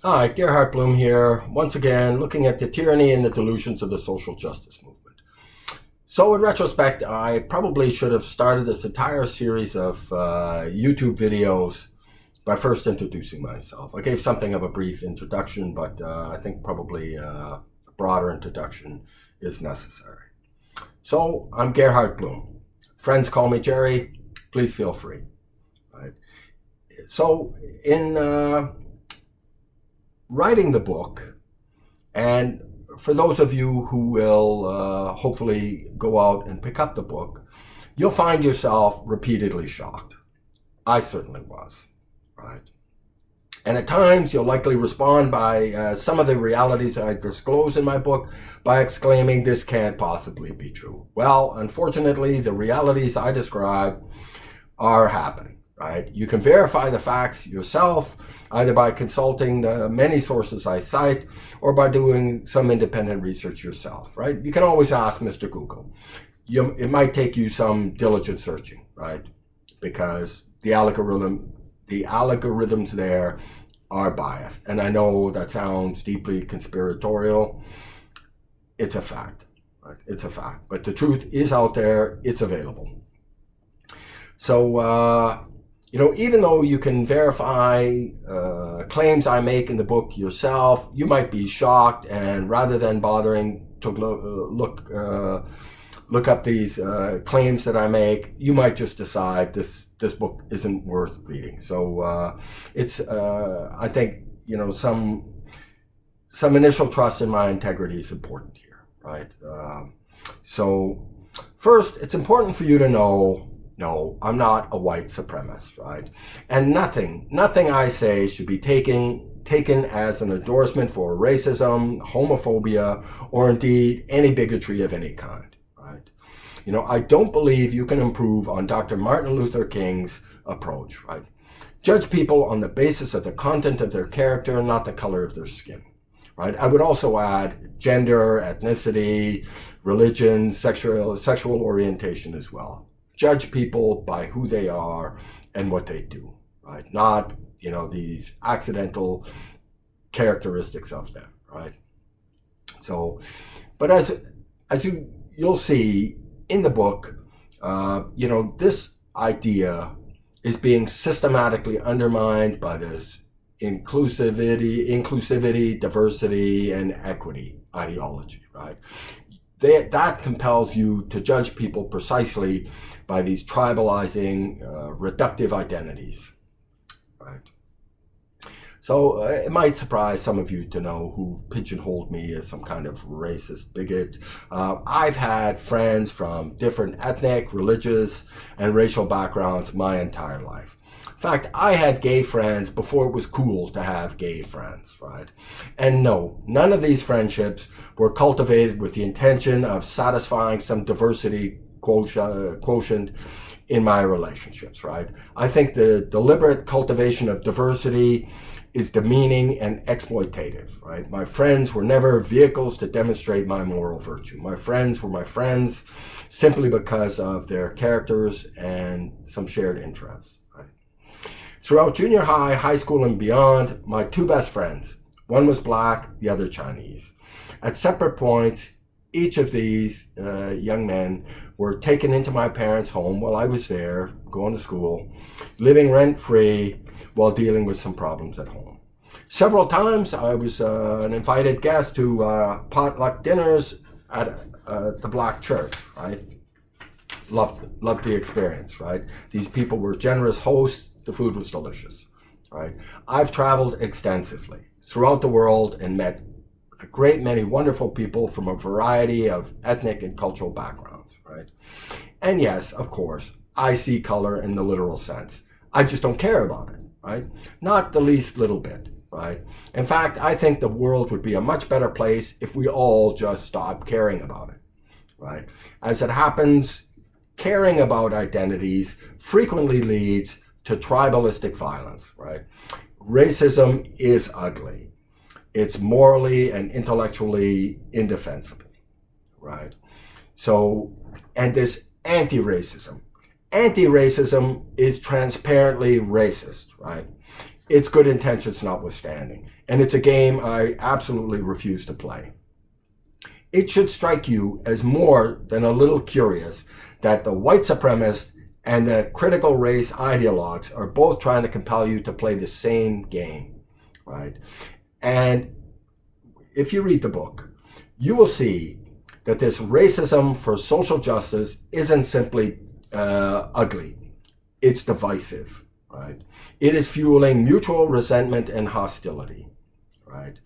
Hi, Gerhardt Blume here, once again looking at the tyranny and the delusions of the social justice movement. So, in retrospect, I probably should have started this entire series of YouTube videos by first introducing myself. I gave something of a brief introduction, but I think probably a broader introduction is necessary. So, I'm Gerhardt Blume. Friends call me Jerry. Please feel free. Right. So, in writing the book, and for those of you who will hopefully go out and pick up the book, you'll find yourself repeatedly shocked. I certainly was, right? And at times, you'll likely respond by some of the realities I disclose in my book by exclaiming, "This can't possibly be true." Well, unfortunately, the realities I describe are happening. Right? You can verify the facts yourself, either by consulting the many sources I cite or by doing some independent research yourself. Right? You can always ask Mr. Google. It might take you some diligent searching, right? Because the algorithms there are biased. And I know that sounds deeply conspiratorial. It's a fact. Right? It's a fact. But the truth is out there. It's available. So, even though you can verify claims I make in the book yourself, you might be shocked, and rather than bothering to look up these claims that I make, you might just decide this book isn't worth reading. So it's I think some initial trust in my integrity is important here, right? So first, it's important for you to know. No, I'm not a white supremacist, right? And nothing I say should be taken as an endorsement for racism, homophobia, or indeed any bigotry of any kind, right? I don't believe you can improve on Dr. Martin Luther King's approach, right? Judge people on the basis of the content of their character, not the color of their skin, right? I would also add gender, ethnicity, religion, sexual orientation as well. Judge people by who they are and what they do, right? Not, these accidental characteristics of them, right? So, but as you'll see in the book, this idea is being systematically undermined by this inclusivity, diversity, and equity ideology, right? That compels you to judge people precisely by these tribalizing, reductive identities, right? So it might surprise some of you to know who pigeonholed me as some kind of racist bigot. I've had friends from different ethnic, religious, and racial backgrounds my entire life. In fact, I had gay friends before it was cool to have gay friends, right? And no, none of these friendships were cultivated with the intention of satisfying some diversity quotient in my relationships, right? I think the deliberate cultivation of diversity is demeaning and exploitative, right? My friends were never vehicles to demonstrate my moral virtue. My friends were my friends simply because of their characters and some shared interests, right? Throughout junior high, high school, and beyond, my two best friends, one was black, the other Chinese. At separate points, each of these young men were taken into my parents' home while I was there, going to school, living rent-free while dealing with some problems at home. Several times I was an invited guest to potluck dinners at the black church, right? Loved the experience, right? These people were generous hosts. The food was delicious, right? I've traveled extensively throughout the world and met a great many wonderful people from a variety of ethnic and cultural backgrounds, right? And yes, of course, I see color in the literal sense. I just don't care about it, right? Not the least little bit, right? In fact, I think the world would be a much better place if we all just stopped caring about it, right? As it happens, caring about identities frequently leads to tribalistic violence, right? Racism is ugly. It's morally and intellectually indefensible, right? So, and this anti-racism. Anti-racism is transparently racist, right? its good intentions notwithstanding. And it's a game I absolutely refuse to play. It should strike you as more than a little curious that the white supremacist and the critical race ideologues are both trying to compel you to play the same game, right? And if you read the book, you will see that this racism for social justice isn't simply ugly. It's divisive, right? It is fueling mutual resentment and hostility, right?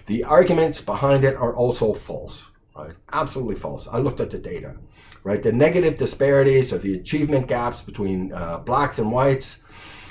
The arguments behind it are also false, right? Absolutely false. I looked at the data, right? The negative disparities or the achievement gaps between blacks and whites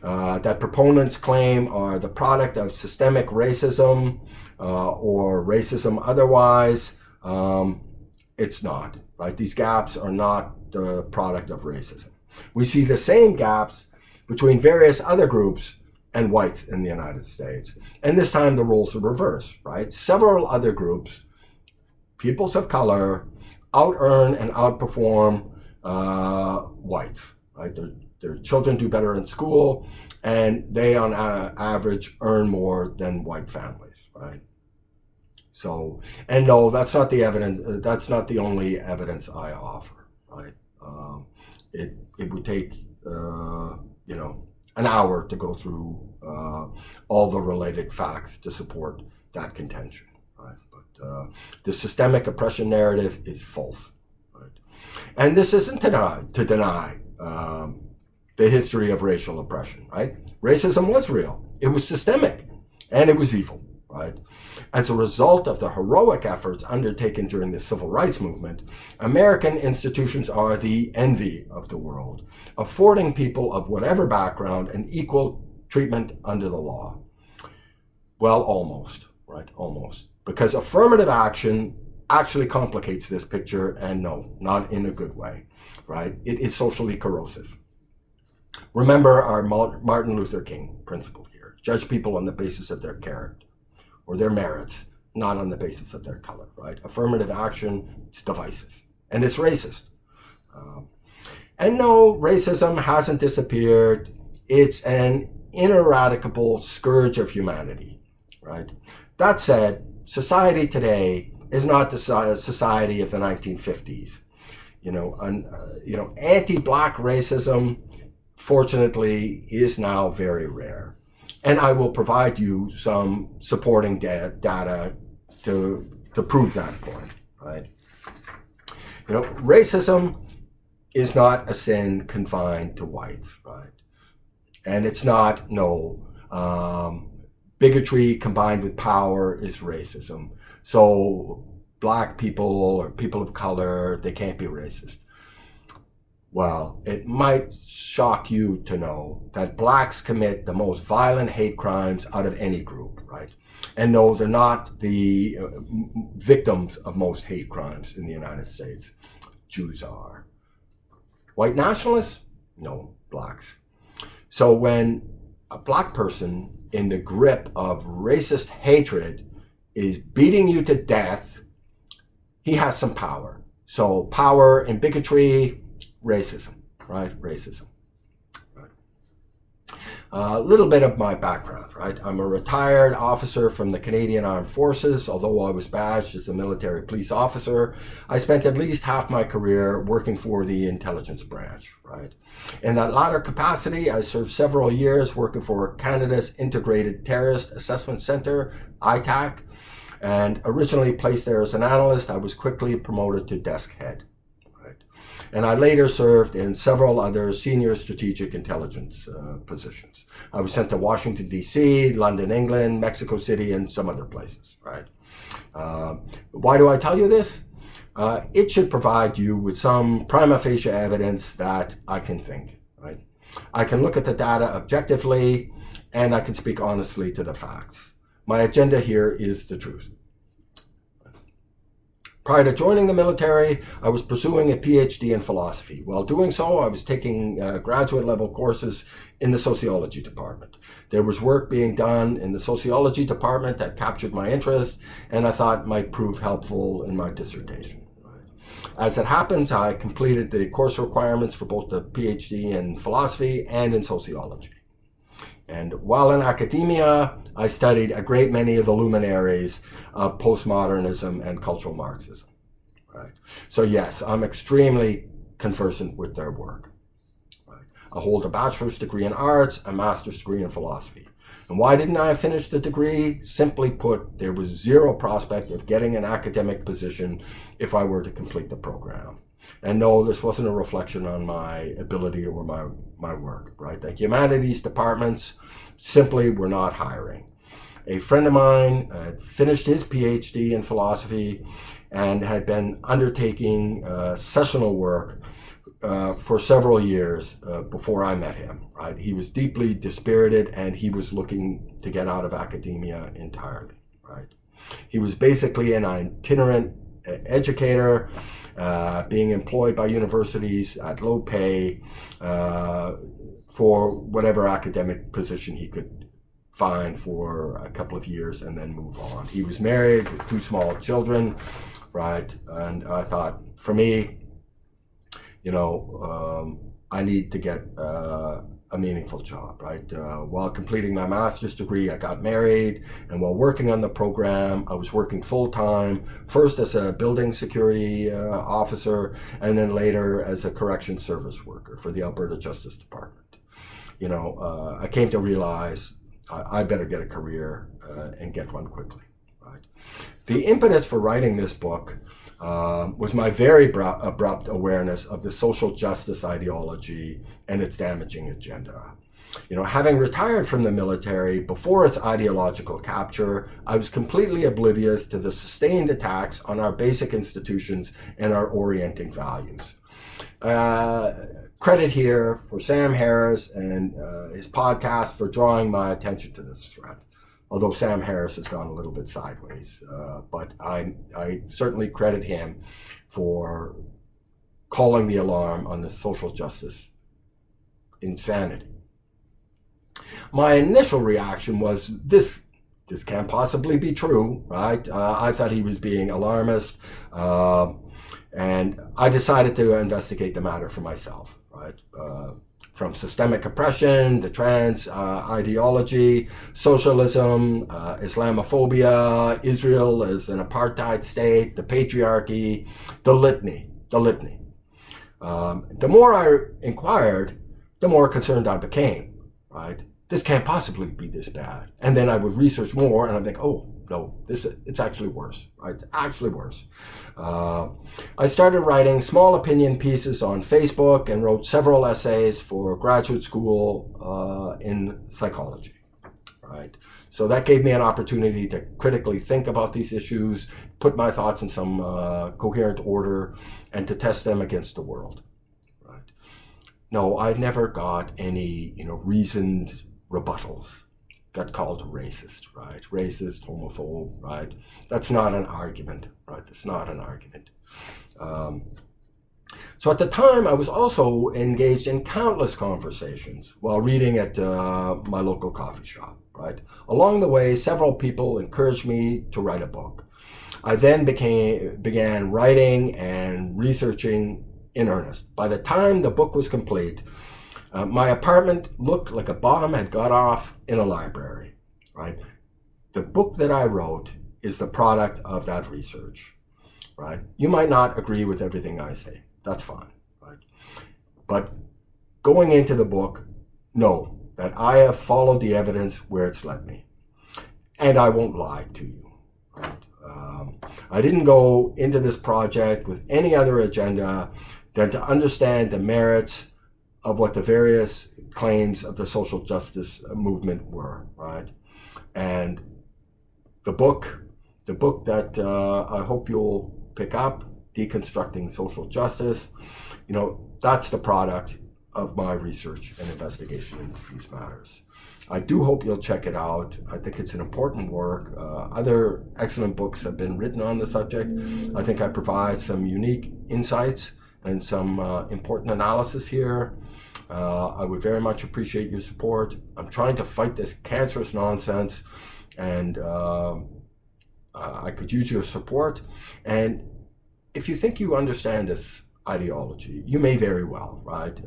that proponents claim are the product of systemic racism or racism otherwise. It's not, right? These gaps are not the product of racism. We see the same gaps between various other groups and whites in the United States. And this time the roles are reversed, right? Several other groups, peoples of color, out-earn and outperform whites, right? Their children do better in school, and they on average earn more than white families, right? So, and no, that's not the evidence. That's not the only evidence I offer, right? It would take, an hour to go through all the related facts to support that contention, right? But the systemic oppression narrative is false, right? And this isn't to deny the history of racial oppression, right? Racism was real. It was systemic, and it was evil, right? As a result of the heroic efforts undertaken during the civil rights movement, American institutions are the envy of the world, affording people of whatever background an equal treatment under the law. Well, almost, right? Almost. Because affirmative action actually complicates this picture, and no, not in a good way, right? It is socially corrosive. Remember our Martin Luther King principle here. Judge people on the basis of their character or their merits, not on the basis of their color, right? Affirmative action, it's divisive, and it's racist. And no, racism hasn't disappeared. It's an ineradicable scourge of humanity, right? That said, society today is not the society of the 1950s. Anti-black racism, fortunately, is now very rare. And I will provide you some supporting data to prove that point, right? Racism is not a sin confined to whites, right? And it's not, bigotry combined with power is racism. So black people or people of color, they can't be racist. Well, it might shock you to know that blacks commit the most violent hate crimes out of any group, right? And no, they're not the victims of most hate crimes in the United States. Jews are. White nationalists? No, blacks. So when a black person in the grip of racist hatred is beating you to death, he has some power. So power and bigotry, racism, right? Racism. Right. A little bit of my background, right? I'm a retired officer from the Canadian Armed Forces. Although I was badged as a military police officer, I spent at least half my career working for the intelligence branch, right? In that latter capacity, I served several years working for Canada's Integrated Terrorist Assessment Centre, ITAC, and originally placed there as an analyst, I was quickly promoted to desk head. And I later served in several other senior strategic intelligence positions. I was sent to Washington, D.C., London, England, Mexico City, and some other places, right? Why do I tell you this? It should provide you with some prima facie evidence that I can think, right? I can look at the data objectively, and I can speak honestly to the facts. My agenda here is the truth. Prior to joining the military, I was pursuing a PhD in philosophy. While doing so, I was taking graduate level courses in the sociology department. There was work being done in the sociology department that captured my interest, and I thought might prove helpful in my dissertation. As it happens, I completed the course requirements for both the PhD in philosophy and in sociology. And while in academia, I studied a great many of the luminaries of postmodernism and cultural Marxism. Right? So yes, I'm extremely conversant with their work. Right? I hold a bachelor's degree in arts, a master's degree in philosophy. And why didn't I finish the degree? Simply put, there was zero prospect of getting an academic position if I were to complete the program. And no, this wasn't a reflection on my ability or my work, right? The humanities departments simply were not hiring. A friend of mine had finished his PhD in philosophy and had been undertaking sessional work for several years before I met him, right? He was deeply dispirited and he was looking to get out of academia entirely, right? He was basically an itinerant educator, being employed by universities at low pay for whatever academic position he could find for a couple of years and then move on. He was married with 2 small children, right? And I thought, for me, I need to get a meaningful job, right? While completing my master's degree, I got married, and while working on the program, I was working full-time, first as a building security officer, and then later as a correction service worker for the Alberta Justice Department. I came to realize I better get a career and get one quickly, right? The impetus for writing this book was my very abrupt awareness of the social justice ideology and its damaging agenda. Having retired from the military before its ideological capture, I was completely oblivious to the sustained attacks on our basic institutions and our orienting values. Credit here for Sam Harris and his podcast for drawing my attention to this threat. Although Sam Harris has gone a little bit sideways, but I certainly credit him for calling the alarm on the social justice insanity. My initial reaction was, this can't possibly be true, right? I thought he was being alarmist, and I decided to investigate the matter for myself, right? From systemic oppression, the trans ideology, socialism, Islamophobia, Israel as an apartheid state, the patriarchy, the litany. The more I inquired, the more concerned I became, right? This can't possibly be this bad. And then I would research more and I'd think, oh, no, it's actually worse, right? It's actually worse. I started writing small opinion pieces on Facebook and wrote several essays for graduate school in psychology, right? So that gave me an opportunity to critically think about these issues, put my thoughts in some coherent order, and to test them against the world, right? No, I never got any, reasoned rebuttals. Got called racist, right? Racist, homophobe, right? That's not an argument, right? That's not an argument. So at the time, I was also engaged in countless conversations while reading at my local coffee shop, right? Along the way, several people encouraged me to write a book. I then began writing and researching in earnest. By the time the book was complete, my apartment looked like a bomb had got off in a library, right? The book that I wrote is the product of that research, right? You might not agree with everything I say. That's fine, right? But going into the book, know that I have followed the evidence where it's led me. And I won't lie to you, right? I didn't go into this project with any other agenda than to understand the merits of what the various claims of the social justice movement were, right? And the book that I hope you'll pick up, Deconstructing Social Justice, that's the product of my research and investigation into these matters. I do hope you'll check it out. I think it's an important work. Other excellent books have been written on the subject. I think I provide some unique insights and some important analysis here. I would very much appreciate your support. I'm trying to fight this cancerous nonsense, and I could use your support. And if you think you understand this, ideology. You may very well, right?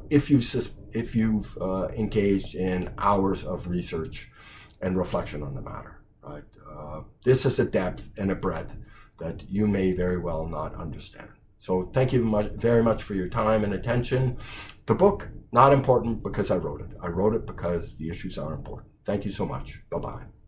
If you've engaged in hours of research and reflection on the matter, right? This is a depth and a breadth that you may very well not understand. So thank you very much for your time and attention. The book, not important because I wrote it. I wrote it because the issues are important. Thank you so much. Bye-bye.